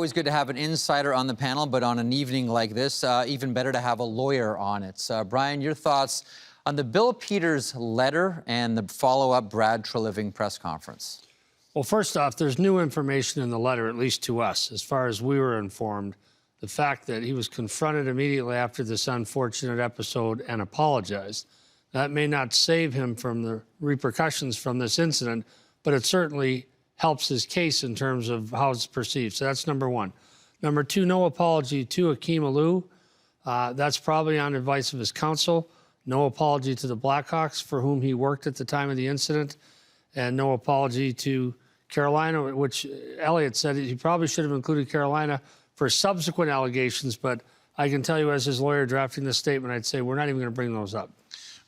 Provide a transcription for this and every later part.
Always good to have an insider on the panel, but on an evening like this, even better to have a lawyer on it. Brian, your thoughts on the Bill Peters letter and the follow-up Brad Treliving press conference? Well, first off, there's new information in the letter, at least to us, as far as we were informed. The fact that he was confronted immediately after this unfortunate episode and apologized. That may not save him from the repercussions from this incident, but it certainly helps his case in terms of how it's perceived. So that's number one. Number two, no apology to Akeem Alou. That's probably on advice of his counsel. No apology to the Blackhawks, for whom he worked at the time of the incident. And no apology to Carolina, which Elliott said he probably should have included Carolina for subsequent allegations. But I can tell you, as his lawyer drafting this statement, I'd say we're not even going to bring those up.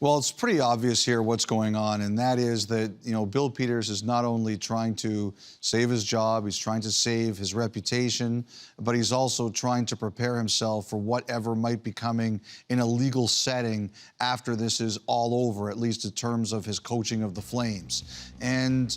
Well, it's pretty obvious here what's going on, and that is that, Bill Peters is not only trying to save his job, he's trying to save his reputation, but he's also trying to prepare himself for whatever might be coming in a legal setting after this is all over, at least in terms of his coaching of the Flames. And,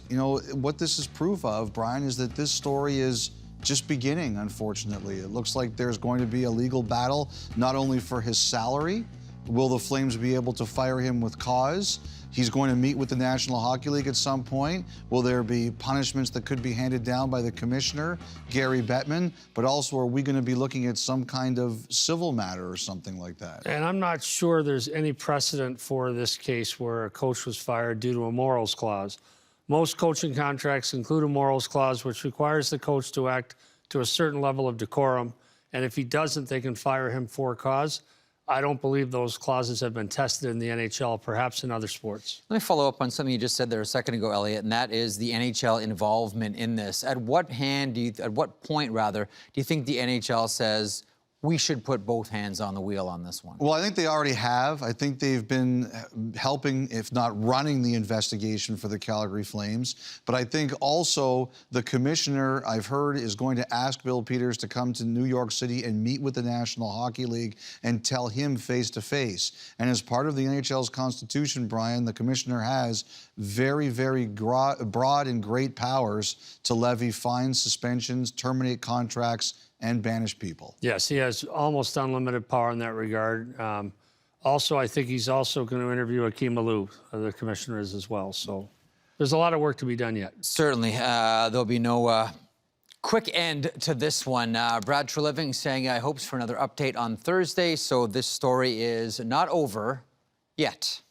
what this is proof of, Brian, is that this story is just beginning, unfortunately. It looks like there's going to be a legal battle, not only for his salary. Will the Flames be able to fire him with cause? He's going to meet with the National Hockey League at some point. Will there be punishments that could be handed down by the commissioner, Gary Bettman? But also, are we going to be looking at some kind of civil matter or something like that? And I'm not sure there's any precedent for this case where a coach was fired due to a morals clause. Most coaching contracts include a morals clause, which requires the coach to act to a certain level of decorum. And if he doesn't, they can fire him for cause. I don't believe those clauses have been tested in the NHL, perhaps in other sports. Let me follow up on something you just said there a second ago, Elliott, and that is the NHL involvement in this. At what point, do you think the NHL says we should put both hands on the wheel on this one? Well, I think they already have. I think they've been helping, if not running, the investigation for the Calgary Flames. But I think also the commissioner, I've heard, is going to ask Bill Peters to come to New York City and meet with the National Hockey League and tell him face-to-face. And as part of the NHL's constitution, Brian, the commissioner has very, very broad and great powers to levy fines, suspensions, terminate contracts, and banish people. Yes, he has almost unlimited power in that regard. Also, I think he's also going to interview Akeem Alou, the commissioner is as well. So there's a lot of work to be done yet. Certainly. There'll be no quick end to this one. Brad Treliving saying he hopes for another update on Thursday, so this story is not over yet.